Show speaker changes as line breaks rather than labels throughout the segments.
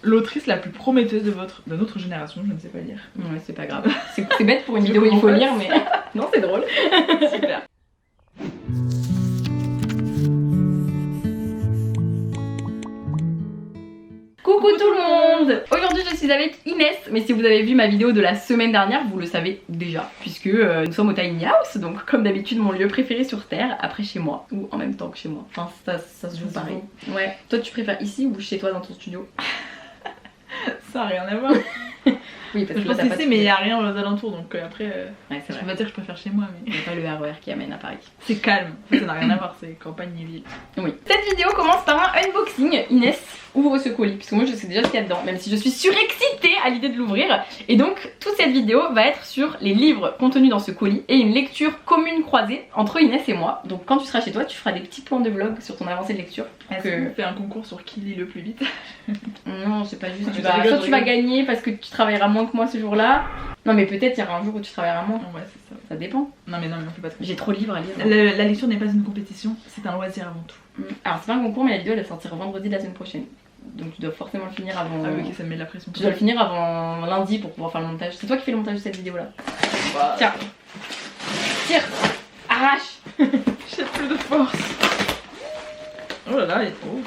L'autrice la plus prometteuse de notre génération, je ne sais pas lire.
Ouais, c'est pas grave. C'est bête pour une vidéo où il faut lire, mais non, c'est drôle.
Super.
Coucou tout le monde! Aujourd'hui je suis avec Inès, mais si vous avez vu ma vidéo de la semaine dernière, vous le savez déjà, puisque nous sommes au Tiny House, donc comme d'habitude mon lieu préféré sur Terre, après chez moi, ou en même temps que chez moi, enfin ça se joue pareil. Ouais, toi tu préfères ici ou chez toi dans ton studio?
Ça n'a rien à voir.
Oui, parce que
je pense
t'as pas
ici, mais il n'y a rien aux alentours, donc après,
ouais, c'est
je
vrai.
peux pas dire que je préfère chez moi, mais
Il n'y a pas le RER qui amène à Paris.
c'est calme. En fait, ça n'a rien à voir, c'est campagne et ville.
Oui. Cette vidéo commence par un unboxing. Inès ouvre ce colis, puisque moi je sais déjà ce qu'il y a dedans, même si je suis surexcitée à l'idée de l'ouvrir. Et donc toute cette vidéo va être sur les livres contenus dans ce colis et une lecture commune croisée entre Inès et moi. Donc quand tu seras chez toi, tu feras des petits plans de vlog sur ton avancée de lecture.
Est-ce qu'on fait un concours sur qui lit le plus vite?
Non, c'est pas juste.
Soit
tu vas gagner parce que tu travailleras moins que moi ce jour-là. Non mais peut-être il y aura un jour où tu travailleras moins.
Ouais, c'est ça.
Ça dépend.
Non mais on fait pas de
J'ai trop de livres à lire.
La lecture n'est pas une compétition, c'est un loisir avant tout.
Alors c'est pas un concours, mais la vidéo elle va sortir vendredi de la semaine prochaine. Donc tu dois forcément le finir avant.
Ah oui, ok, ça me met de la pression.
Tu dois le finir avant lundi pour pouvoir faire le montage. C'est toi qui fais le montage de cette vidéo là.
Bah,
Tiens. Tire. Arrache.
j'ai plus de force. Oh là là, oh.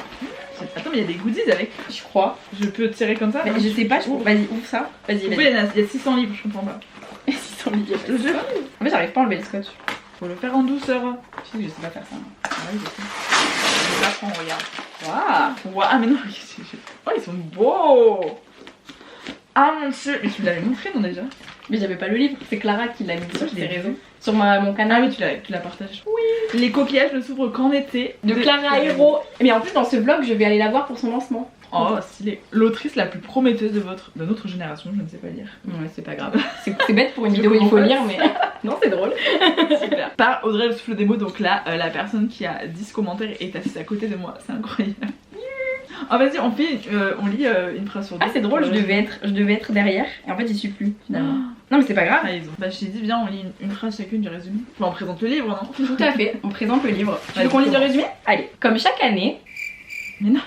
Attends, mais il y a des goodies avec.
Je crois.
Je peux tirer comme ça?
Mais je sais pas, vas-y, ouvre ça. Vas-y,
Pourquoi il y a 600 livres, je comprends pas.
600 livres.
Je te jure.
En fait, j'arrive pas à enlever le scotch.
Faut le faire en douceur.
Je sais que je sais pas faire ça.
Ouais, je sais. Je l'apprends, regarde.
Waouh.
Wow. Ah, mais non, oh, ils sont beaux. Ah mon dieu, mais tu me l'avais montré non déjà?
Mais j'avais pas le livre, c'est Clara qui l'a mis sur
je
ses
l'ai
réseaux.
vu.
Sur mon
Ah
canal.
oui, tu l'as partagé. Oui. Les coquillages ne s'ouvrent qu'en été.
De Clara Héros. Mais en plus, dans ce vlog, je vais aller la voir pour son lancement.
Oh, stylé. L'autrice la plus prometteuse de notre génération, je ne sais pas lire.
Ouais, c'est pas grave. C'est bête pour une vidéo où il faut lire, mais. Non, c'est drôle.
Super. Par Audrey le souffle des mots, donc là, la personne qui a 10 commentaires est assise à côté de moi, c'est incroyable. Oh, vas-y, on lit une phrase sur deux.
Ah, c'est drôle, je devais être derrière, et en fait, j'y suis plus finalement. Non, mais c'est pas grave.
Ah, ils ont. Bah, je t'ai dit, viens, on lit une phrase chacune du résumé. Enfin, on présente le livre, non?
Tout à fait, on présente le livre. Tu veux
Vas-y,
qu'on lise le
commence.
résumé? Allez, comme chaque année.
Mais non.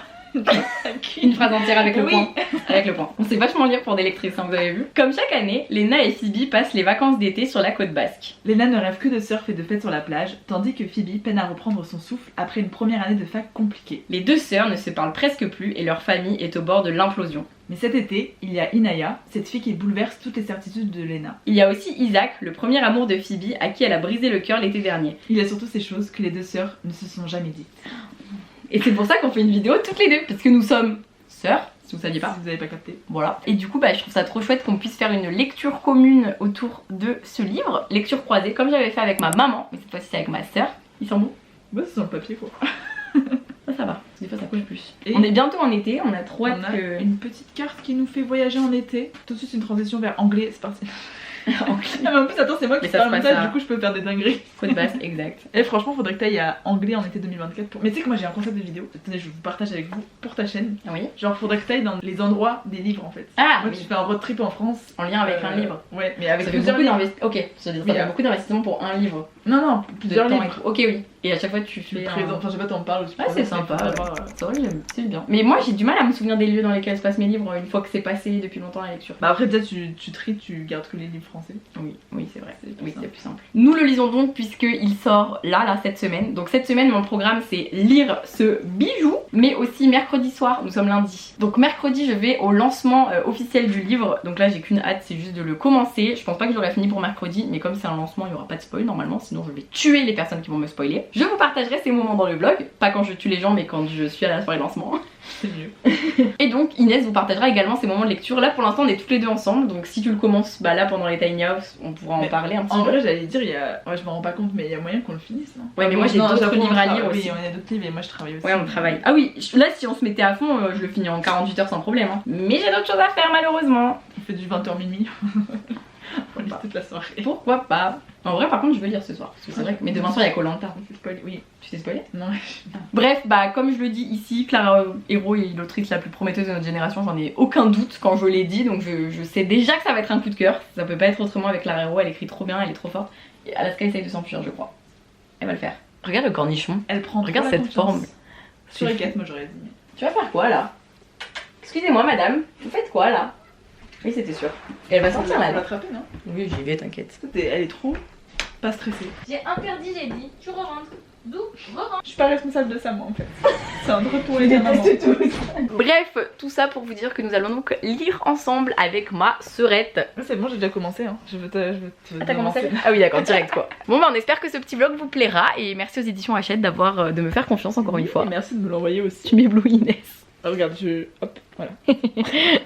Une phrase entière avec le
Oui.
point. Avec le point. On sait vachement lire pour des lectrices, hein, vous avez vu. Comme chaque année, Léna et Phoebe passent les vacances d'été sur la côte basque.
Léna ne rêve que de surf et de fêtes sur la plage, tandis que Phoebe peine à reprendre son souffle après une première année de fac compliquée.
Les deux sœurs ne se parlent presque plus et leur famille est au bord de l'implosion.
Mais cet été, il y a Inaya, cette fille qui bouleverse toutes les certitudes de Léna.
Il y a aussi Isaac, le premier amour de Phoebe, à qui elle a brisé le cœur l'été dernier.
Il y a surtout ces choses que les deux sœurs ne se sont jamais dites.
Et c'est pour ça qu'on fait une vidéo toutes les deux, parce que nous sommes sœurs, si vous saviez pas.
Si vous n'avez pas capté.
Voilà. Et du coup, bah, je trouve ça trop chouette qu'on puisse faire une lecture commune autour de ce livre, lecture croisée, comme j'avais fait avec ma maman, mais cette fois-ci c'est avec ma sœur. Ils sont bons?
Bah, c'est dans le papier quoi.
Ça va, des fois ça couche plus.
Et
on est bientôt en été, on a trop hâte
On a
que...
une petite carte qui nous fait voyager en été. Tout de suite, une transition vers anglais, c'est parti.
en
Ah, mais en plus, attends, c'est moi qui
Mais ça
parle
se passe
montage,
à-
du coup, je peux faire des dingueries.
Côte basse, exact.
Et franchement, faudrait que t'ailles à anglais en été 2024 pour. Mais tu sais que moi j'ai un concept de vidéo. Attendez, je vous partage avec vous pour ta chaîne.
Oui.
Genre, faudrait que t'ailles dans les endroits des livres en fait.
Ah,
Moi,
oui.
tu fais un road trip en France.
En lien avec un livre.
Ouais, mais avec
Ça fait
plusieurs
beaucoup
livres.
d'investissement. Ok, ça
Oui,
fait beaucoup d'investissement pour un livre.
Non, plusieurs
De temps et
livres.
tout. Ok, oui. Et à chaque fois tu
Tu
fais
présentes, enfin, je sais pas, t'en parles.
Ah, c'est sympa. C'est vrai, c'est bien. Mais moi j'ai du mal à me souvenir des lieux dans lesquels se passent mes livres une fois que c'est passé depuis longtemps la lecture.
Bah, après, peut-être tu tries, tu gardes que les livres français.
Oui, c'est vrai.
C'est plus
Oui,
simple.
c'est plus simple. Nous le lisons donc puisqu'il sort là, cette semaine. Donc cette semaine, mon programme c'est lire ce bijou, mais aussi mercredi soir, nous sommes lundi. Donc mercredi, je vais au lancement officiel du livre. Donc là, j'ai qu'une hâte, c'est juste de le commencer. Je pense pas que j'aurai fini pour mercredi, mais comme c'est un lancement, il y aura pas de spoil normalement, sinon je vais tuer les personnes qui vont me spoiler. Je vous partagerai ces moments dans le vlog, pas quand je tue les gens, mais quand je suis à la soirée lancement.
C'est mieux.
Et donc Inès vous partagera également ces moments de lecture. Là pour l'instant on est toutes les deux ensemble, donc si tu le commences bah là pendant les tiny house on pourra en
Mais
parler un petit
En
peu.
vrai, j'allais dire, il y a. Ouais, je me rends pas compte, mais il y a moyen qu'on le finisse, non?
Ouais, mais moi j'ai
Non,
d'autres
j'avoue,
livres à lire
oui,
aussi.
on a d'autres livres et moi je travaille aussi.
Ouais, on travaille. Ah oui, là si on se mettait à fond, je le finis en 48 heures sans problème. Hein. Mais j'ai d'autres choses à faire malheureusement.
On fait du 20h minuit. On lit toute la soirée.
Pourquoi pas? En vrai par contre je veux lire ce soir, parce que c'est vrai que... Mais demain soir il y a Koh-Lanta.
On s'est spoilé, oui.
Tu t'es spoilé?
Non,
Bref, bah comme je le dis ici, Clara Héros est l'autrice la plus prometteuse de notre génération, j'en ai aucun doute quand je l'ai dit, donc je sais déjà que ça va être un coup de cœur. Ça peut pas être autrement avec Clara Héros, elle écrit trop bien, elle est trop forte. Et Alaska essaye de s'enfuir je crois. Elle va le faire. Regarde le cornichon.
elle prend.
Regarde
trop la
cette
confiance.
forme.
Sur les 4, moi j'aurais dit.
Tu vas faire quoi là? Excusez-moi madame, vous faites quoi là? Oui c'était sûr. Et elle va sortir là.
Rattraper, non?
Oui j'y vais, t'inquiète.
Elle est trop pas stressée.
J'ai interdit, j'ai dit, tu re-rentres. D'où re-rentre.
Je suis pas responsable de ça moi en fait. C'est un retour les maman.
Bref, tout ça pour vous dire que nous allons donc lire ensemble avec ma sœurette.
C'est bon, j'ai déjà commencé. Hein. Je veux te
Ah t'as commencé? Ah oui d'accord, direct quoi. Bon bah on espère que ce petit vlog vous plaira et merci aux éditions Hachette d'avoir de me faire confiance encore une fois.
Et merci de me l'envoyer aussi.
Tu m'éblouis Inès.
Ah, regarde, hop, voilà.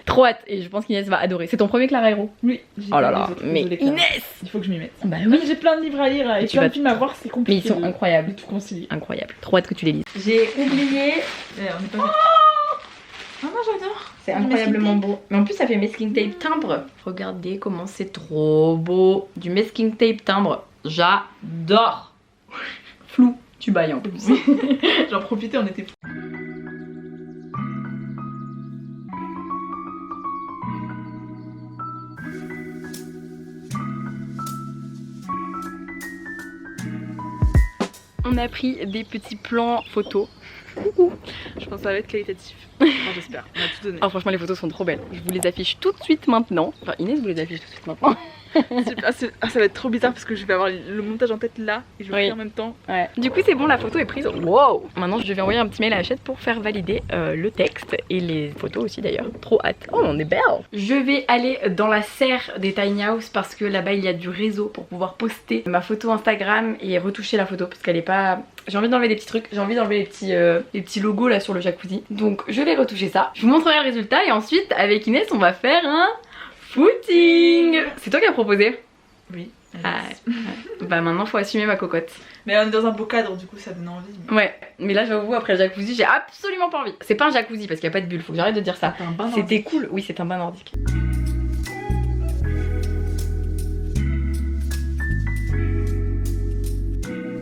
Trop hâte et je pense qu'Inès va adorer. C'est ton premier Clara Hero?
Oui.
Oh là là, mais Inès!
Il faut que je m'y mette.
Bah
Oui,
oui.
j'ai plein de livres à lire et plein de films à voir, c'est compliqué.
Mais ils sont incroyables.
Tout concilier.
Incroyable. Trop hâte que tu les lises. J'ai oublié.
On est pas Ah non, j'adore.
C'est incroyablement beau. Mais en plus ça fait masking tape timbre. Regardez comment c'est trop beau. Du masking tape timbre. J'adore. Flou, tu bailles en plus.
J'en profitais, on était...
On a pris des petits plans photos.
Je pense que ça va être qualitatif. Enfin, j'espère. On a tout donné.
Oh, franchement, les photos sont trop belles. Je vous les affiche tout de suite maintenant. Enfin, Inès vous les affiche tout de suite maintenant.
Ça va être trop bizarre parce que je vais avoir le montage en tête là et je vais en même temps.
Ouais. Du coup, c'est bon, la photo est prise. Wow! Maintenant, je vais envoyer un petit mail à Hachette pour faire valider le texte et les photos aussi d'ailleurs. Trop hâte. Oh, on est belle! Je vais aller dans la serre des Tiny House parce que là-bas il y a du réseau pour pouvoir poster ma photo Instagram et retoucher la photo parce qu'elle est pas. J'ai envie d'enlever des petits trucs, j'ai envie d'enlever les petits logos là sur le jacuzzi. Donc je vais retoucher ça. Je vous montrerai le résultat et ensuite avec Inès on va faire un footing. C'est toi qui as proposé?
Oui.
Ah, bah maintenant faut assumer ma cocotte.
Mais on est dans un beau cadre du coup ça donne envie. Mais...
Ouais, mais là j'avoue après le jacuzzi j'ai absolument pas envie. C'est pas un jacuzzi parce qu'il n'y a pas de bulle, faut que j'arrête de dire ça. C'était cool, oui c'est un bain nordique.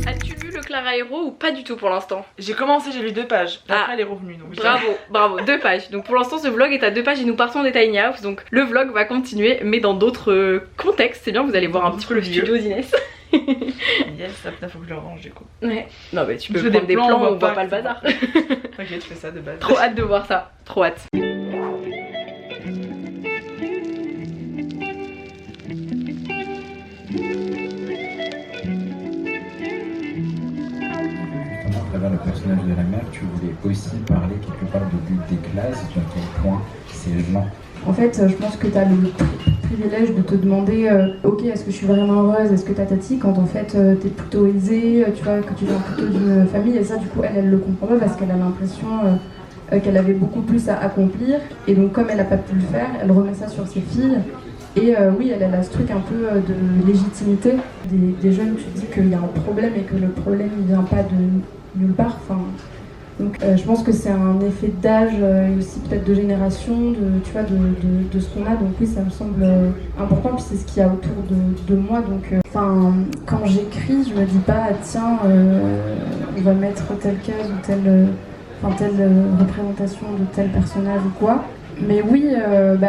As-tu lu le Clara Hero ou pas du tout pour l'instant?
J'ai commencé, j'ai lu 2 pages. Après elle est revenue donc.
Bravo, bravo, 2 pages. Donc pour l'instant ce vlog est à 2 pages et nous partons des Tiny House. Donc le vlog va continuer mais dans d'autres contextes. C'est bien, vous allez voir un petit peu le studio d'Inès.
Yes, ça faut que je le range du coup.
Ouais. Non mais tu peux prendre des plans où on voit pas le bazar.
Ok, tu fais ça de base.
Trop hâte de voir ça, trop hâte.
Le personnage de la mère, tu voulais aussi parler quelque part du but des classes, de quel point ces gens.
En fait, je pense que tu as le privilège de te demander ok, est-ce que je suis vraiment heureuse, est-ce que tatati, quand en fait t'es plutôt aisée, tu vois, que tu viens plutôt d'une famille, et ça du coup elle le comprend pas parce qu'elle a l'impression qu'elle avait beaucoup plus à accomplir, et donc comme elle a pas pu le faire, elle remet ça sur ses filles. Et oui, elle a ce truc un peu de légitimité des jeunes. Tu te dis qu'il y a un problème et que le problème il vient pas de nulle part. Enfin, donc je pense que c'est un effet d'âge et aussi peut-être de génération, tu vois, de ce qu'on a. Donc oui, ça me semble important. Puis c'est ce qu'il y a autour de moi. Donc quand j'écris, je me dis pas tiens, on va mettre telle case ou telle représentation de tel personnage ou quoi. Mais oui,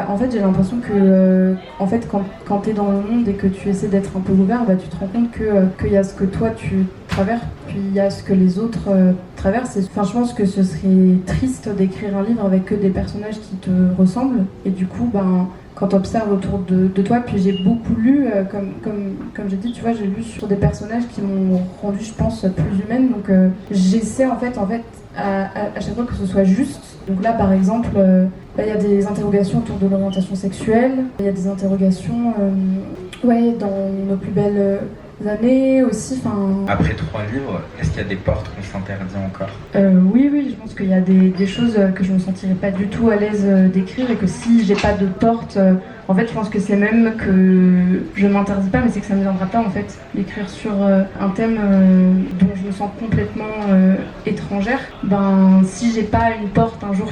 en fait j'ai l'impression que en fait, quand tu es dans le monde et que tu essaies d'être un peu ouvert, tu te rends compte qu'il y a ce que toi tu traverses, puis il y a ce que les autres traversent. Enfin, je pense que ce serait triste d'écrire un livre avec que des personnages qui te ressemblent. Et du coup, quand tu observes autour de toi, puis j'ai beaucoup lu, comme j'ai dit, tu vois, j'ai lu sur des personnages qui m'ont rendu, je pense, plus humaine. Donc j'essaie en fait à chaque fois que ce soit juste. Donc là, par exemple, il y a des interrogations autour de l'orientation sexuelle, il y a des interrogations dans nos plus belles années aussi.
Après 3 livres, est-ce qu'il y a des portes qu'on s'interdit encore?
Oui, je pense qu'il y a des choses que je ne me sentirais pas du tout à l'aise d'écrire, et que si j'ai pas de porte, en fait je pense que c'est même que je m'interdis pas, mais c'est que ça ne me viendra pas en fait d'écrire sur un thème dont je me sens complètement étrangère. Si j'ai pas une porte un jour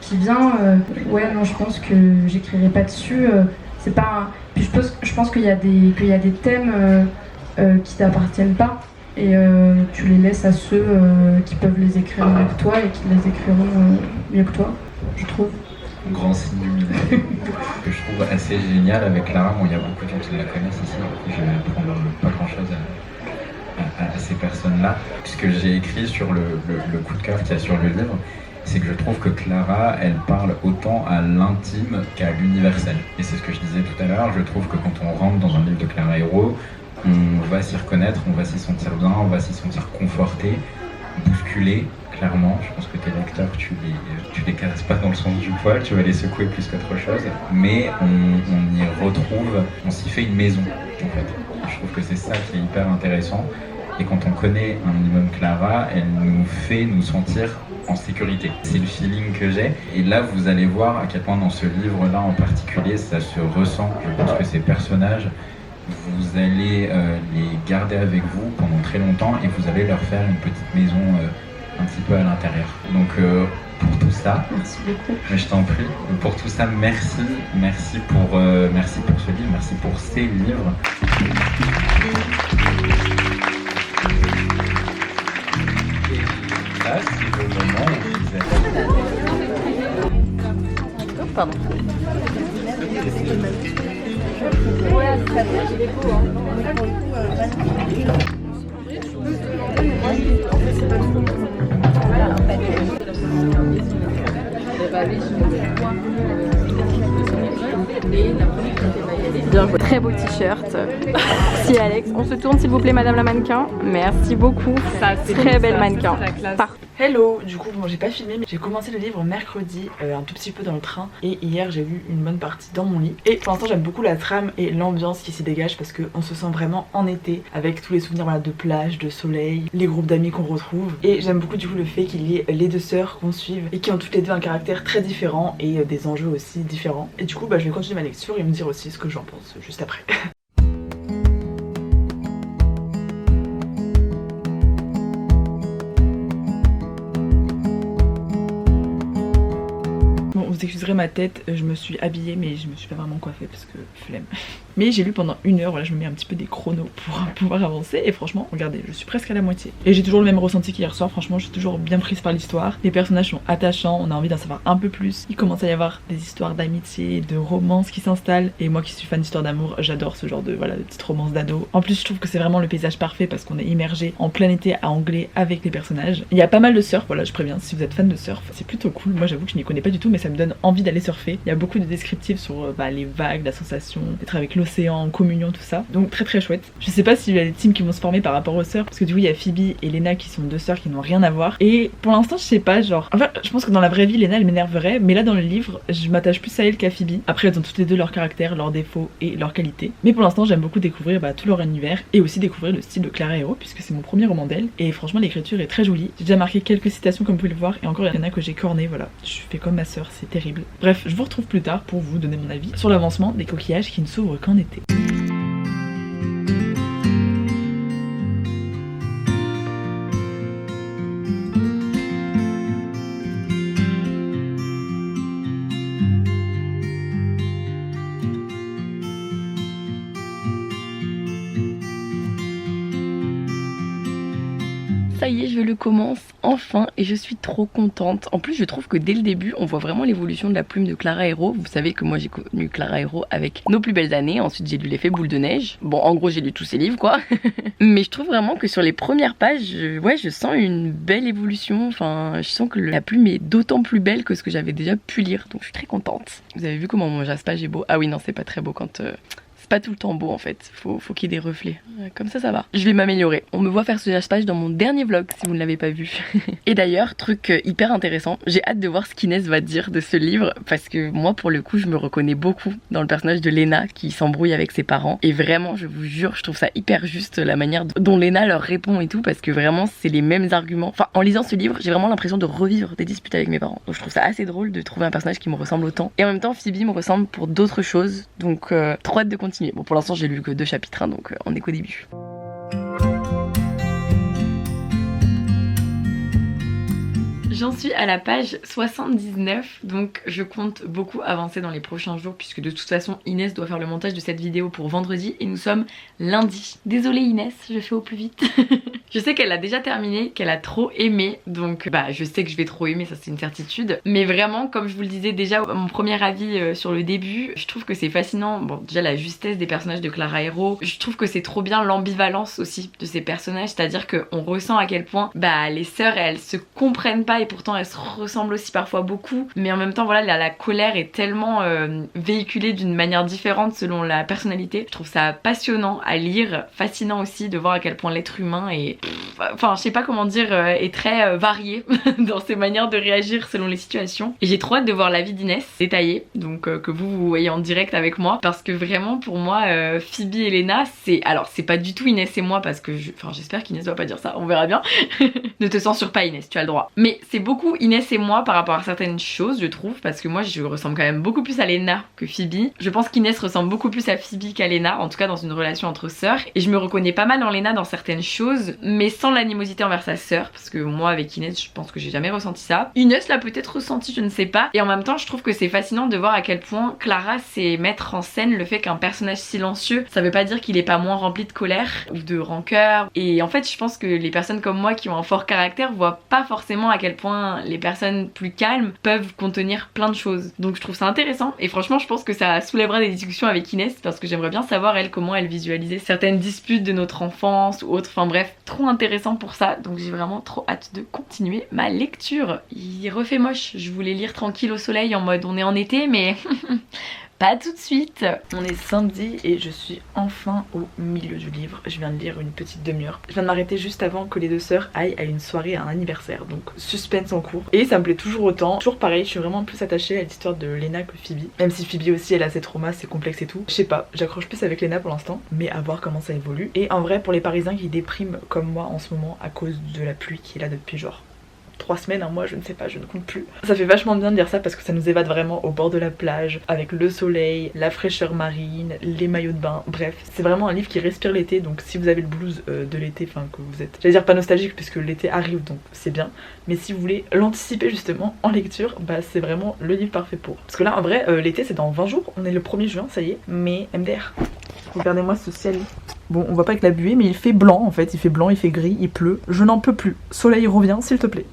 qui vient, je pense que j'écrirai pas dessus. C'est pas Puis je pense qu'il y a des thèmes qui t'appartiennent pas, et tu les laisses à ceux qui peuvent les écrire mieux que toi et qui les écriront mieux que toi, je trouve.
Grand signe lumineux que je trouve assez génial avec Clara. Bon, il y a beaucoup de gens qui la connaissent ici, je vais apprendre pas grand chose à ces personnes-là. Ce que j'ai écrit sur le coup de cœur qu'il y a sur le livre, c'est que je trouve que Clara, elle parle autant à l'intime qu'à l'universel. Et c'est ce que je disais tout à l'heure, je trouve que quand on rentre dans un livre de Clara Hérault, on va s'y reconnaître, on va s'y sentir bien, on va s'y sentir conforté, bousculé, clairement. Je pense que tes lecteurs, tu les caresses pas dans le sens du poil, tu vas les secouer plus qu'autre chose. Mais on y retrouve, on s'y fait une maison, en fait. Je trouve que c'est ça qui est hyper intéressant. Et quand on connaît un minimum Clara, elle nous fait nous sentir en sécurité. C'est le feeling que j'ai. Et là, vous allez voir à quel point dans ce livre-là en particulier, ça se ressent. Je pense que ces personnages, vous allez les garder avec vous pendant très longtemps et vous allez leur faire une petite maison un petit peu à l'intérieur. Donc pour tout ça,
merci beaucoup.
Mais je t'en prie. Pour tout ça, merci pour ce livre, merci pour ces livres. Et là, c'est le moment où vous
Pardon. Bien, très beau t-shirt. Merci Alex. On se tourne s'il vous plaît madame la mannequin. Merci beaucoup. Ça, très belle mannequin.
Hello, du coup bon j'ai pas filmé mais j'ai commencé le livre mercredi un tout petit peu dans le train et hier j'ai lu une bonne partie dans mon lit et pour l'instant j'aime beaucoup la trame et l'ambiance qui s'y dégage parce qu'on se sent vraiment en été avec tous les souvenirs voilà, de plage, de soleil, les groupes d'amis qu'on retrouve et j'aime beaucoup du coup le fait qu'il y ait les deux sœurs qu'on suive et qui ont toutes les deux un caractère très différent et des enjeux aussi différents et du coup bah, je vais continuer ma lecture et me dire aussi ce que j'en pense juste après. Vous excuserez ma tête, je me suis habillée mais je me suis pas vraiment coiffée parce que flemme. Mais j'ai lu pendant 1 heure, voilà je me mets un petit peu des chronos pour pouvoir avancer et franchement regardez je suis presque à la moitié. Et j'ai toujours le même ressenti qu'hier soir, franchement je suis toujours bien prise par l'histoire. Les personnages sont attachants, on a envie d'en savoir un peu plus. Il commence à y avoir des histoires d'amitié, de romance qui s'installent et moi qui suis fan d'histoires d'amour, j'adore ce genre de voilà de petites romances d'ado. En plus je trouve que c'est vraiment le paysage parfait parce qu'on est immergé en plein été à Anglais avec les personnages. Il y a pas mal de surf, voilà je préviens si vous êtes fan de surf, c'est plutôt cool. Moi j'avoue que je n'y connais pas du tout mais ça me donne envie d'aller surfer. Il y a beaucoup de descriptifs sur les vagues, la sensation d'être avec l'océan en communion, tout ça. Donc très très chouette. Je sais pas s'il y a des teams qui vont se former par rapport aux sœurs parce que du coup il y a Phoebe et Lena qui sont deux sœurs qui n'ont rien à voir. Et pour l'instant je sais pas genre. En fait je pense que dans la vraie vie Lena elle m'énerverait mais là dans le livre je m'attache plus à elle qu'à Phoebe. Après elles ont toutes les deux leur caractère, leurs défauts et leurs qualités. Mais pour l'instant j'aime beaucoup découvrir tout leur univers et aussi découvrir le style de Clara Hérault puisque c'est mon premier roman d'elle. Et franchement l'écriture est très jolie. J'ai déjà marqué quelques citations comme vous pouvez le voir et encore il y en a que j'ai corné voilà. Je fais comme ma sœur, c'est terrible. Bref, je vous retrouve plus tard pour vous donner mon avis sur l'avancement des coquillages qui ne s'ouvrent qu'en été.
Ça y est, je le commence enfin et je suis trop contente. En plus, je trouve que dès le début, on voit vraiment l'évolution de la plume de Clara Hérault. Vous savez que moi, j'ai connu Clara Hérault avec Nos plus belles années. Ensuite, j'ai lu L'effet boule de neige. Bon, en gros, j'ai lu tous ses livres, quoi. Mais je trouve vraiment que sur les premières pages, ouais, je sens une belle évolution. Enfin, je sens que la plume est d'autant plus belle que ce que j'avais déjà pu lire. Donc, je suis très contente. Vous avez vu comment mon jaspage est beau? Ah oui, non, c'est pas très beau quand... pas tout le temps beau en fait, faut qu'il y ait des reflets. Comme ça va. Je vais m'améliorer. On me voit faire ce jaspage dans mon dernier vlog si vous ne l'avez pas vu. Et d'ailleurs, truc hyper intéressant, j'ai hâte de voir ce qu'Inès va dire de ce livre parce que moi pour le coup je me reconnais beaucoup dans le personnage de Lena qui s'embrouille avec ses parents et vraiment je vous jure je trouve ça hyper juste la manière dont Lena leur répond et tout parce que vraiment c'est les mêmes arguments. Enfin en lisant ce livre j'ai vraiment l'impression de revivre des disputes avec mes parents. Donc je trouve ça assez drôle de trouver un personnage qui me ressemble autant. Et en même temps Phoebe me ressemble pour d'autres choses donc trop hâte de continuer. Bon pour l'instant j'ai lu que 2 chapitres donc on est qu'au début. J'en suis à la page 79 donc je compte beaucoup avancer dans les prochains jours puisque de toute façon Inès doit faire le montage de cette vidéo pour vendredi et nous sommes lundi. Désolée Inès, je fais au plus vite. Je sais qu'elle l'a déjà terminé, qu'elle a trop aimé, donc bah je sais que je vais trop aimer, ça c'est une certitude. Mais vraiment, comme je vous le disais déjà, mon premier avis sur le début, je trouve que c'est fascinant. Bon, déjà la justesse des personnages de Clara Hero, je trouve que c'est trop bien l'ambivalence aussi de ces personnages, c'est-à-dire qu'on ressent à quel point bah les sœurs elles se comprennent pas et pourtant elles se ressemblent aussi parfois beaucoup. Mais en même temps voilà, la colère est tellement véhiculée d'une manière différente selon la personnalité. Je trouve ça passionnant à lire, fascinant aussi de voir à quel point l'être humain est... Enfin, je sais pas comment dire, est très varié dans ses manières de réagir selon les situations. Et j'ai trop hâte de voir la vie d'Inès détaillée, donc que vous voyez en direct avec moi, parce que vraiment pour moi, Phoebe et Lena, c'est... Alors, c'est pas du tout Inès et moi, parce que... Enfin, j'espère qu'Inès doit pas dire ça, on verra bien. Ne te censure pas Inès, tu as le droit. Mais c'est beaucoup Inès et moi par rapport à certaines choses, je trouve, parce que moi, je ressemble quand même beaucoup plus à Lena que Phoebe. Je pense qu'Inès ressemble beaucoup plus à Phoebe qu'à Lena, en tout cas dans une relation entre sœurs. Et je me reconnais pas mal en Lena dans certaines choses, mais sans l'animosité envers sa sœur, parce que moi avec Inès je pense que j'ai jamais ressenti ça. Inès l'a peut-être ressenti, je ne sais pas. Et en même temps je trouve que c'est fascinant de voir à quel point Clara sait mettre en scène le fait qu'un personnage silencieux, ça veut pas dire qu'il est pas moins rempli de colère ou de rancœur. Et en fait je pense que les personnes comme moi qui ont un fort caractère voient pas forcément à quel point les personnes plus calmes peuvent contenir plein de choses. Donc je trouve ça intéressant et franchement je pense que ça soulèvera des discussions avec Inès, parce que j'aimerais bien savoir elle comment elle visualisait certaines disputes de notre enfance ou autre. Enfin bref, trop intéressant pour ça, donc j'ai vraiment trop hâte de continuer ma lecture. Il refait moche, je voulais lire tranquille au soleil en mode on est en été, mais pas tout de suite.
On est samedi et je suis enfin au milieu du livre. Je viens de lire une petite demi-heure. Je viens de m'arrêter juste avant que les deux sœurs aillent à une soirée, à un anniversaire, donc suspense en cours. Et ça me plaît toujours autant. Toujours pareil, je suis vraiment plus attachée à l'histoire de Lena que Phoebe. Même si Phoebe aussi elle a ses traumas, ses complexes et tout. Je sais pas, j'accroche plus avec Lena pour l'instant, mais à voir comment ça évolue. Et en vrai, pour les Parisiens qui dépriment comme moi en ce moment à cause de la pluie qui est là depuis genre 3 semaines, un mois, je ne sais pas, je ne compte plus. Ça fait vachement bien de dire ça parce que ça nous évade vraiment au bord de la plage, avec le soleil, la fraîcheur marine, les maillots de bain, bref. C'est vraiment un livre qui respire l'été, donc si vous avez le blues de l'été, enfin que vous êtes, j'allais dire pas nostalgique puisque l'été arrive donc c'est bien, mais si vous voulez l'anticiper justement en lecture, bah c'est vraiment le livre parfait pour. Parce que là en vrai, l'été c'est dans 20 jours, on est le 1er juin, ça y est, mais MDR. Regardez-moi ce ciel. Bon, on voit pas avec la buée, mais il fait blanc en fait, il fait blanc, il fait gris, il pleut. Je n'en peux plus. Soleil revient, s'il te plaît.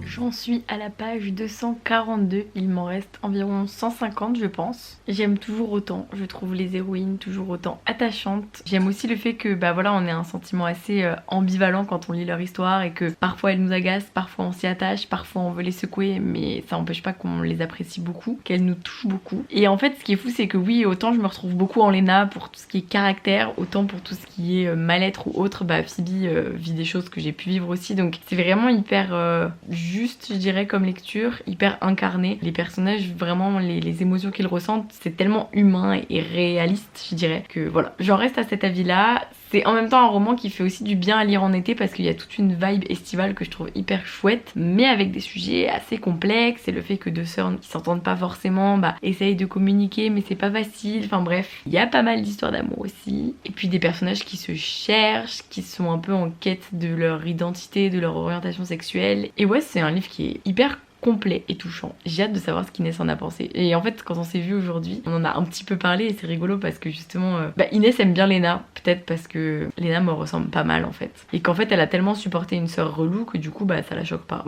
J'en suis à la page 242, il m'en reste environ 150 je pense. J'aime toujours autant, je trouve les héroïnes toujours autant attachantes. J'aime aussi le fait que bah voilà, on ait un sentiment assez ambivalent quand on lit leur histoire et que parfois elles nous agacent, parfois on s'y attache, parfois on veut les secouer, mais ça n'empêche pas qu'on les apprécie beaucoup, qu'elles nous touchent beaucoup. Et en fait ce qui est fou c'est que oui, autant je me retrouve beaucoup en Lena pour tout ce qui est caractère, autant pour tout ce qui est mal-être ou autre, bah Phoebe vit des choses que j'ai pu vivre aussi, donc c'est vraiment hyper juste je dirais comme lecture, hyper incarné. Les personnages, vraiment les émotions qu'ils ressentent, c'est tellement humain et réaliste je dirais que voilà, j'en reste à cet avis là. C'est en même temps un roman qui fait aussi du bien à lire en été parce qu'il y a toute une vibe estivale que je trouve hyper chouette, mais avec des sujets assez complexes, et le fait que deux sœurs qui s'entendent pas forcément bah essayent de communiquer mais c'est pas facile, enfin bref, il y a pas mal d'histoires d'amour aussi, et puis des personnages qui se cherchent, qui sont un peu en quête de leur identité, de leur orientation sexuelle, et ouais c'est un livre qui est hyper complet et touchant. J'ai hâte de savoir ce qu'Inès en a pensé. Et en fait, quand on s'est vu aujourd'hui, on en a un petit peu parlé et c'est rigolo parce que justement, Inès aime bien Lena, peut-être parce que Lena me ressemble pas mal en fait. Et qu'en fait, elle a tellement supporté une sœur relou que du coup, bah ça la choque pas.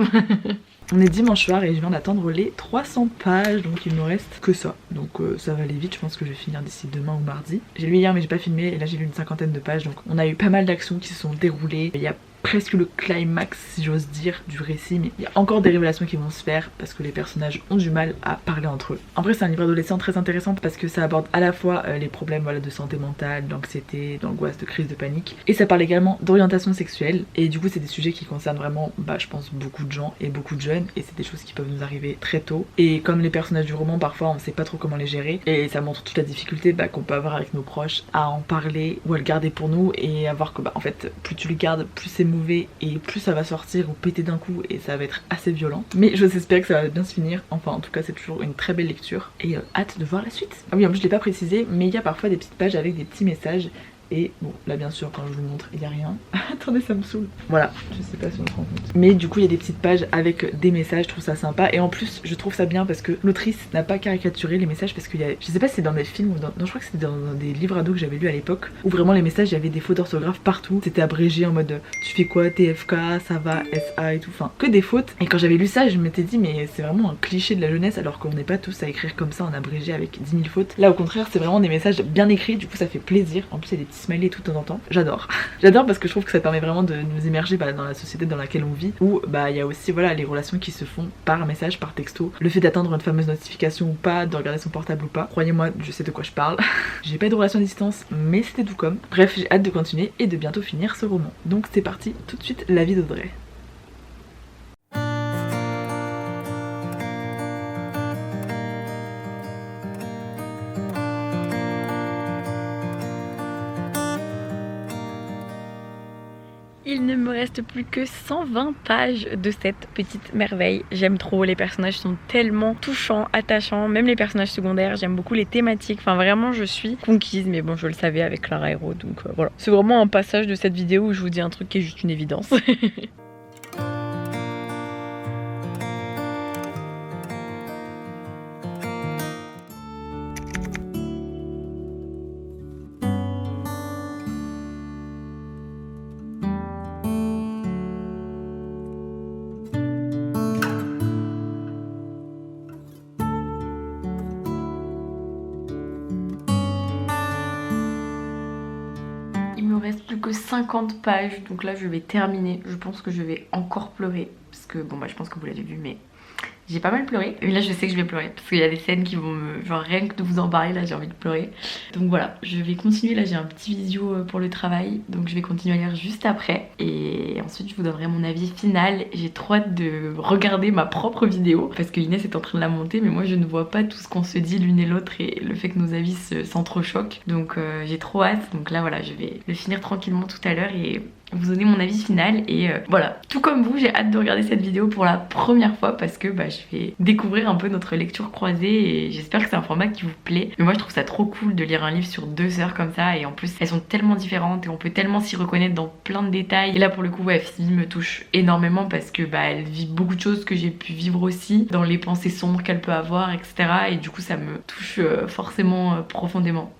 On est dimanche soir et je viens d'attendre les 300 pages, donc il me reste que ça. Donc ça va aller vite, je pense que je vais finir d'ici demain ou mardi. J'ai lu hier mais j'ai pas filmé et là j'ai lu une 50aine de pages, donc on a eu pas mal d'actions qui se sont déroulées. Il y a presque le climax, si j'ose dire, du récit, mais il y a encore des révélations qui vont se faire parce que les personnages ont du mal à parler entre eux. Après, c'est un livre adolescent très intéressant parce que ça aborde à la fois les problèmes de santé mentale, d'anxiété, d'angoisse, de crise de panique, et ça parle également d'orientation sexuelle, et du coup c'est des sujets qui concernent vraiment, je pense, beaucoup de gens et beaucoup de jeunes, et c'est des choses qui peuvent nous arriver très tôt, et comme les personnages du roman, parfois on sait pas trop comment les gérer, et ça montre toute la difficulté qu'on peut avoir avec nos proches à en parler ou à le garder pour nous, et à voir que en fait plus tu le gardes, plus c'est mauvais et plus ça va sortir ou péter d'un coup, et ça va être assez violent. Mais j'ose espérer que ça va bien se finir, enfin en tout cas c'est toujours une très belle lecture, et hâte de voir la suite. Ah oui, en plus je l'ai pas précisé, mais il y a parfois des petites pages avec des petits messages. Et bon, là bien sûr quand je vous montre il n'y a rien. Attendez, ça me saoule. Voilà, je sais pas si on se rend compte. Mais du coup il y a des petites pages avec des messages, je trouve ça sympa. Et en plus je trouve ça bien parce que l'autrice n'a pas caricaturé les messages, parce qu'il y a, je sais pas si c'est dans des films ou dans... Non, je crois que c'était dans des livres ados que j'avais lu à l'époque, où vraiment les messages, il y avait des fautes d'orthographe partout. C'était abrégé en mode tu fais quoi, TFK, ça va, SA et tout, enfin que des fautes. Et quand j'avais lu ça je m'étais dit mais c'est vraiment un cliché de la jeunesse, alors qu'on n'est pas tous à écrire comme ça en abrégé avec 10 000 fautes. Là au contraire c'est vraiment des messages bien écrits, du coup ça fait plaisir. En plus il y a des petits smileys tout de temps en temps. J'adore. J'adore parce que je trouve que ça permet vraiment de nous immerger dans la société dans laquelle on vit, où il y a aussi les relations qui se font par message, par texto, le fait d'attendre une fameuse notification ou pas, de regarder son portable ou pas. Croyez-moi, je sais de quoi je parle. J'ai pas eu de relation à distance, mais c'était tout comme. Bref, j'ai hâte de continuer et de bientôt finir ce roman. Donc c'est parti, tout de suite la vie d'Audrey.
Il ne me reste plus que 120 pages de cette petite merveille. J'aime trop, les personnages sont tellement touchants, attachants, même les personnages secondaires, j'aime beaucoup les thématiques, enfin vraiment je suis conquise, mais bon je le savais avec Clara Hero, donc voilà. C'est vraiment un passage de cette vidéo où je vous dis un truc qui est juste une évidence. Reste plus que 50 pages, donc là je vais terminer. Je pense que je vais encore pleurer parce que bon je pense que vous l'avez vu, mais j'ai pas mal pleuré. Et là je sais que je vais pleurer parce qu'il y a des scènes qui vont me... Genre rien que de vous en parler là j'ai envie de pleurer. Donc voilà, je vais continuer. Là j'ai un petit visio pour le travail, donc je vais continuer à lire juste après. Et ensuite je vous donnerai mon avis final. J'ai trop hâte de regarder ma propre vidéo parce que Inès est en train de la monter, mais moi je ne vois pas tout ce qu'on se dit l'une et l'autre et le fait que nos avis s'entrechoquent. Donc j'ai trop hâte. Donc là voilà, je vais le finir tranquillement tout à l'heure et vous donner mon avis final. Et voilà, tout comme vous, j'ai hâte de regarder cette vidéo pour la première fois parce que je vais découvrir un peu notre lecture croisée et j'espère que c'est un format qui vous plaît. Mais moi je trouve ça trop cool de lire un livre sur 2 heures comme ça, et en plus elles sont tellement différentes et on peut tellement s'y reconnaître dans plein de détails. Et là pour le coup Phoebe me touche énormément parce que elle vit beaucoup de choses que j'ai pu vivre aussi, dans les pensées sombres qu'elle peut avoir, etc. Et du coup ça me touche forcément profondément.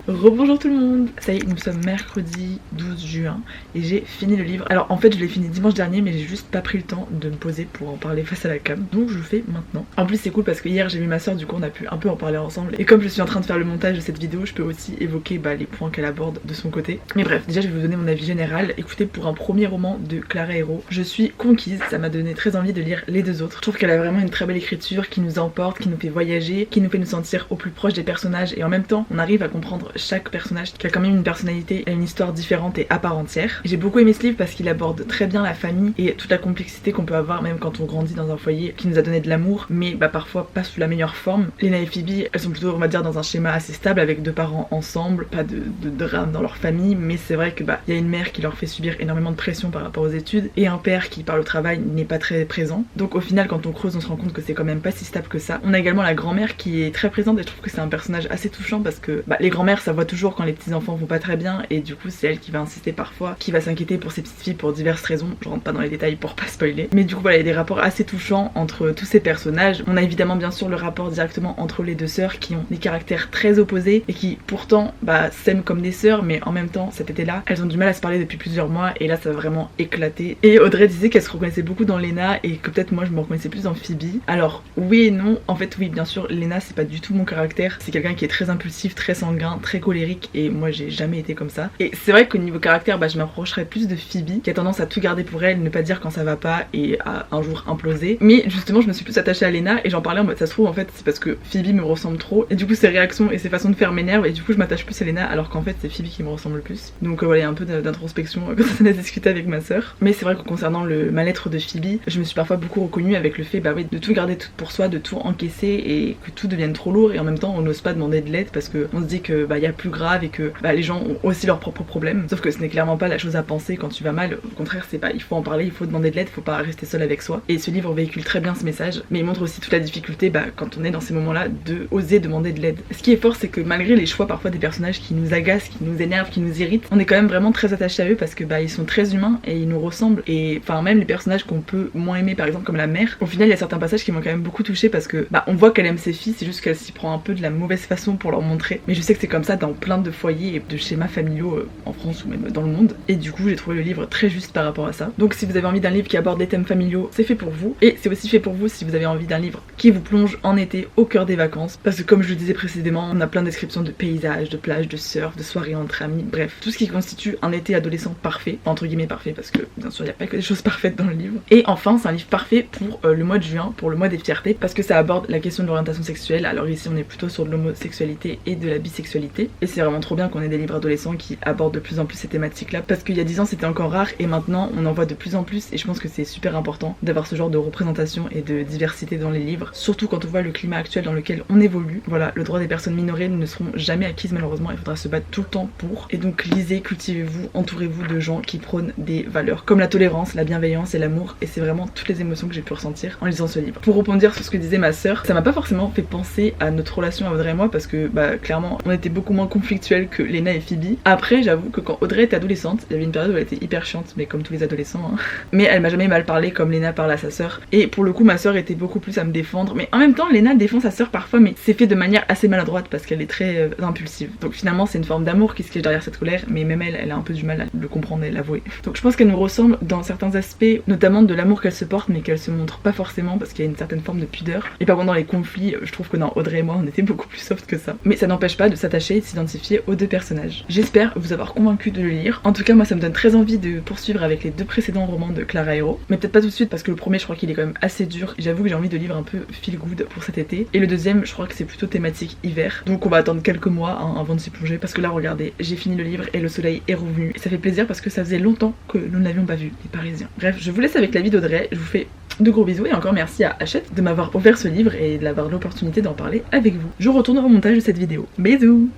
Rebonjour tout le monde. Ça y est, nous sommes mercredi 12 juin et j'ai fini le livre. Alors en fait je l'ai fini dimanche dernier, mais j'ai juste pas pris le temps de me poser pour en parler face à la cam, donc je le fais maintenant. En plus c'est cool parce que hier j'ai vu ma soeur, du coup on a pu un peu en parler ensemble, et comme je suis en train de faire le montage de cette vidéo, je peux aussi évoquer les points qu'elle aborde de son côté. Mais bref, déjà je vais vous donner mon avis général. Écoutez, pour un premier roman de Clara Hero, je suis conquise. Ça m'a donné très envie de lire les 2 autres. Je trouve qu'elle a vraiment une très belle écriture qui nous emporte, qui nous fait voyager, qui nous fait nous sentir au plus proche des personnages, et en même temps on arrive à comprendre chaque personnage qui a quand même une personnalité et une histoire différente et à part entière. J'ai beaucoup aimé ce livre parce qu'il aborde très bien la famille et toute la complexité qu'on peut avoir même quand on grandit dans un foyer qui nous a donné de l'amour, mais parfois pas sous la meilleure forme. Lena et Phoebe, elles sont plutôt, on va dire, dans un schéma assez stable avec 2 parents ensemble, pas de drame dans leur famille, mais c'est vrai que y a une mère qui leur fait subir énormément de pression par rapport aux études et un père qui par le travail n'est pas très présent. Donc au final quand on creuse on se rend compte que c'est quand même pas si stable que ça. On a également la grand-mère qui est très présente et je trouve que c'est un personnage assez touchant parce que les grand-mères ça voit toujours quand les petits enfants vont pas très bien et du coup c'est elle qui va insister parfois, qui va s'inquiéter pour ses petites filles pour diverses raisons. Je rentre pas dans les détails pour pas spoiler. Mais du coup voilà, il y a des rapports assez touchants entre tous ces personnages. On a évidemment bien sûr le rapport directement entre les deux sœurs qui ont des caractères très opposés et qui pourtant s'aiment comme des sœurs, mais en même temps cet été-là elles ont du mal à se parler depuis plusieurs mois et là ça va vraiment éclater. Et Audrey disait qu'elle se reconnaissait beaucoup dans Lena et que peut-être moi je me reconnaissais plus dans Phoebe. Alors oui et non, en fait oui bien sûr Lena c'est pas du tout mon caractère, c'est quelqu'un qui est très impulsif, très sanguin, très colérique et moi j'ai jamais été comme ça. Et c'est vrai qu'au niveau caractère je m'approcherais plus de Phoebe qui a tendance à tout garder pour elle, ne pas dire quand ça va pas et à un jour imploser. Mais justement je me suis plus attachée à Lena et j'en parlais en mode ça se trouve en fait c'est parce que Phoebe me ressemble trop et du coup ses réactions et ses façons de faire m'énervent et du coup je m'attache plus à Lena alors qu'en fait c'est Phoebe qui me ressemble le plus. Donc voilà, il y a un peu d'introspection quand on a discuté avec ma soeur. Mais c'est vrai que concernant le mal-être de Phoebe, je me suis parfois beaucoup reconnue avec le fait de tout garder tout pour soi, de tout encaisser et que tout devienne trop lourd et en même temps on n'ose pas demander de l'aide parce que on se dit que y a plus grave et que les gens ont aussi leurs propres problèmes. Sauf que ce n'est clairement pas la chose à penser quand tu vas mal. Au contraire, c'est pas, il faut en parler, il faut demander de l'aide, faut pas rester seul avec soi. Et ce livre véhicule très bien ce message, mais il montre aussi toute la difficulté quand on est dans ces moments-là de oser demander de l'aide. Ce qui est fort, c'est que malgré les choix parfois des personnages qui nous agacent, qui nous énervent, qui nous irritent, on est quand même vraiment très attaché à eux parce que ils sont très humains et ils nous ressemblent. Et enfin même les personnages qu'on peut moins aimer, par exemple comme la mère, au final il y a certains passages qui m'ont quand même beaucoup touchée parce que on voit qu'elle aime ses filles, c'est juste qu'elle s'y prend un peu de la mauvaise façon pour leur montrer. Mais je sais que c'est comme ça dans plein de foyers et de schémas familiaux en France ou même dans le monde. Et du coup j'ai trouvé le livre très juste par rapport à ça. Donc si vous avez envie d'un livre qui aborde des thèmes familiaux, c'est fait pour vous. Et c'est aussi fait pour vous si vous avez envie d'un livre qui vous plonge en été au cœur des vacances. Parce que comme je le disais précédemment, on a plein de descriptions de paysages, de plages, de surf, de soirées entre amis, bref, tout ce qui constitue un été adolescent parfait, entre guillemets parfait parce que bien sûr il n'y a pas que des choses parfaites dans le livre. Et enfin c'est un livre parfait pour le mois de juin, pour le mois des fiertés, parce que ça aborde la question de l'orientation sexuelle. Alors ici on est plutôt sur de l'homosexualité et de la bisexualité et c'est vraiment trop bien qu'on ait des livres adolescents qui abordent de plus en plus ces thématiques là parce qu'il y a 10 ans c'était encore rare et maintenant on en voit de plus en plus et je pense que c'est super important d'avoir ce genre de représentation et de diversité dans les livres, surtout quand on voit le climat actuel dans lequel on évolue. Voilà, le droit des personnes minorées ne seront jamais acquises malheureusement, il faudra se battre tout le temps pour. Et donc lisez, cultivez-vous, entourez-vous de gens qui prônent des valeurs comme la tolérance, la bienveillance et l'amour et c'est vraiment toutes les émotions que j'ai pu ressentir en lisant ce livre. Pour rebondir sur ce que disait ma sœur, ça m'a pas forcément fait penser à notre relation à Audrey et moi parce que clairement on était beaucoup moins conflictuels que Lena et Phoebe. Après j'avoue que quand Audrey était adolescente, il y avait une période où elle était hyper chiante mais comme tous les adolescents mais elle m'a jamais mal parlé comme Lena parle à sa sœur et pour le coup ma sœur était beaucoup plus à me défendre mais en même temps Lena défend sa sœur parfois mais c'est fait de manière assez maladroite parce qu'elle est très impulsive. Donc finalement c'est une forme d'amour qui se cache derrière cette colère mais même elle a un peu du mal à le comprendre et l'avouer. Donc je pense qu'elle nous ressemble dans certains aspects, notamment de l'amour qu'elle se porte mais qu'elle se montre pas forcément parce qu'il y a une certaine forme de pudeur. Et par contre dans les conflits, je trouve que dans Audrey et moi on était beaucoup plus soft que ça. Mais ça n'empêche pas de s'attacher et de s'identifier aux deux personnages. J'espère vous avoir convaincu de le lire. En tout cas moi ça me donne très envie de poursuivre avec les deux précédents romans de Clara Hero. Mais peut-être pas tout de suite parce que le premier je crois qu'il est quand même assez dur. J'avoue que j'ai envie de livres un peu feel good pour cet été. Et le deuxième je crois que c'est plutôt thématique hiver. Donc on va attendre quelques mois avant de s'y plonger parce que là regardez, j'ai fini le livre et le soleil est revenu. Et ça fait plaisir parce que ça faisait longtemps que nous ne l'avions pas vu, les Parisiens. Bref, je vous laisse avec la vie d'Audrey. Je vous fais de gros bisous et encore merci à Hachette de m'avoir offert ce livre et d'avoir l'opportunité d'en parler avec vous. Je retourne au montage de cette vidéo. Bisous.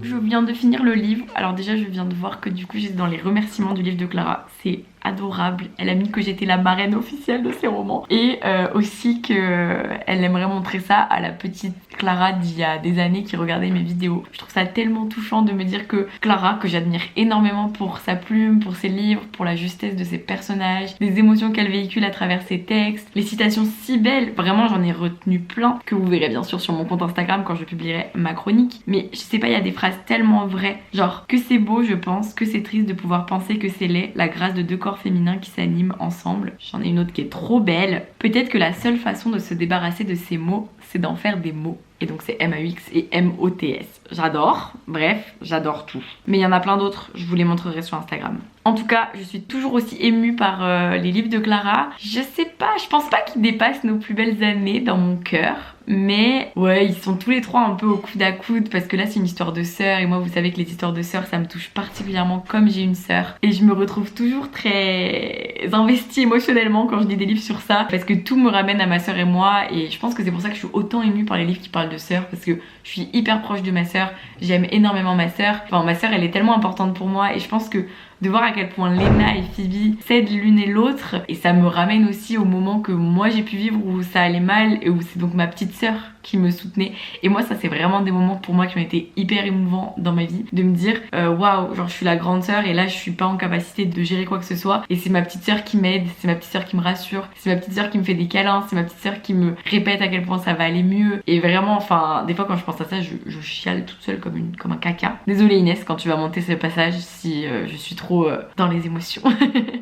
Je viens de finir le livre. Alors déjà je viens de voir que du coup j'étais dans les remerciements du livre de Clara. C'est adorable. Elle a mis que j'étais la marraine officielle de ses romans et aussi qu'elle aimerait montrer ça à la petite Clara d'il y a des années qui regardait mes vidéos. Je trouve ça tellement touchant de me dire que Clara, que j'admire énormément pour sa plume, pour ses livres, pour la justesse de ses personnages, les émotions qu'elle véhicule à travers ses textes, les citations si belles, vraiment j'en ai retenu plein que vous verrez bien sûr sur mon compte Instagram quand je publierai ma chronique. Mais je sais pas, il y a des phrases tellement vraies, genre que c'est beau je pense, que c'est triste de pouvoir penser que c'est laid, la grâce de deux corps féminins qui s'animent ensemble. J'en ai une autre qui est trop belle. Peut-être que la seule façon de se débarrasser de ces mots, c'est d'en faire des mots. Et donc c'est M-A-U-X et M-O-T-S. J'adore, bref, j'adore tout. Mais il y en a plein d'autres, je vous les montrerai sur Instagram. En tout cas, je suis toujours aussi émue par les livres de Clara. Je sais pas, je pense pas qu'ils dépassent nos plus belles années dans mon cœur. Mais ouais, ils sont tous les trois un peu au coude à coude parce que là c'est une histoire de sœurs et moi vous savez que les histoires de sœurs ça me touche particulièrement comme j'ai une sœur et je me retrouve toujours très investie émotionnellement quand je lis des livres sur ça parce que tout me ramène à ma sœur et moi et je pense que c'est pour ça que je suis autant émue par les livres qui parlent de sœurs parce que je suis hyper proche de ma sœur, j'aime énormément ma sœur. Enfin ma sœur elle est tellement importante pour moi et je pense que de voir à quel point Lena et Phoebe s'aident l'une et l'autre, et ça me ramène aussi au moment que moi j'ai pu vivre où ça allait mal et où c'est donc ma petite sœur qui me soutenait. Et moi ça c'est vraiment des moments pour moi qui ont été hyper émouvants dans ma vie, de me dire waouh, genre je suis la grande sœur et là je suis pas en capacité de gérer quoi que ce soit, et c'est ma petite sœur qui m'aide, c'est ma petite sœur qui me rassure, c'est ma petite sœur qui me fait des câlins, c'est ma petite sœur qui me répète à quel point ça va aller mieux. Et vraiment, enfin des fois quand je pense à ça je chiale toute seule comme un caca. Désolée Inès quand tu vas monter ce passage si je suis trop dans les émotions.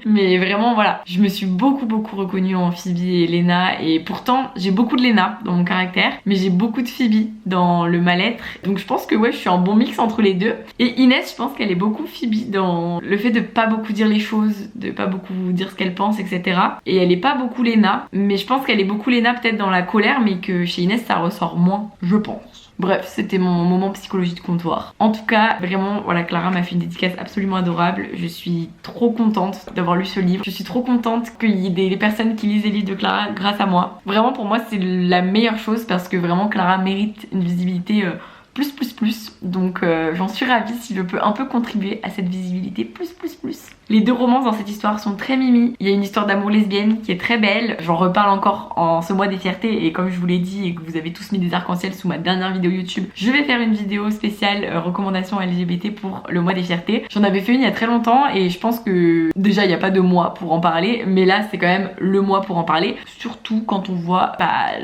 Mais vraiment voilà, je me suis beaucoup reconnue en Phoebe et Lena, et pourtant j'ai beaucoup de Lena dans mon caractère, mais j'ai beaucoup de Phoebe dans le mal-être. Donc je pense que ouais, je suis un bon mix entre les deux. Et Inès, je pense qu'elle est beaucoup Phoebe dans le fait de pas beaucoup dire les choses, de pas beaucoup dire ce qu'elle pense, etc. Et elle est pas beaucoup Lena, mais je pense qu'elle est beaucoup Lena peut-être dans la colère, mais que chez Inès ça ressort moins, je pense. Bref, c'était mon moment psychologie de comptoir. En tout cas, vraiment, voilà, Clara m'a fait une dédicace absolument adorable. Je suis trop contente d'avoir lu ce livre. Je suis trop contente qu'il y ait des personnes qui lisent les livres de Clara grâce à moi. Vraiment, pour moi, c'est la meilleure chose parce que vraiment, Clara mérite une visibilité plus. Donc j'en suis ravie si je peux un peu contribuer à cette visibilité plus. Les deux romances dans cette histoire sont très mimi. Il y a une histoire d'amour lesbienne qui est très belle. J'en reparle encore en ce mois des fiertés, et comme je vous l'ai dit et que vous avez tous mis des arcs-en-ciel sous ma dernière vidéo YouTube, je vais faire une vidéo spéciale recommandations LGBT pour le mois des fiertés. J'en avais fait une il y a très longtemps et je pense que déjà il n'y a pas de mois pour en parler, mais là c'est quand même le mois pour en parler, surtout quand on voit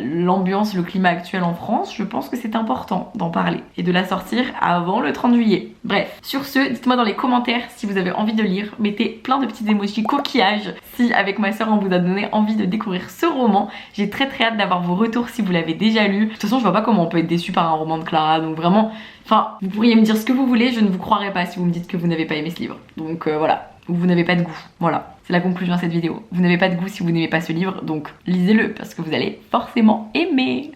l'ambiance, le climat actuel en France. Je pense que c'est important d'en parler et de la sortir avant le 30 juillet. Bref, sur ce, dites-moi dans les commentaires si vous avez envie de lire, mettez plein de petites émojis coquillages si avec ma soeur on vous a donné envie de découvrir ce roman. J'ai très hâte d'avoir vos retours si vous l'avez déjà lu. De toute façon je vois pas comment on peut être déçu par un roman de Clara, donc vraiment, enfin vous pourriez me dire ce que vous voulez, je ne vous croirai pas si vous me dites que vous n'avez pas aimé ce livre. Donc voilà, ou vous n'avez pas de goût, voilà. C'est la conclusion à cette vidéo. Vous n'avez pas de goût si vous n'aimez pas ce livre, donc lisez-le parce que vous allez forcément aimer.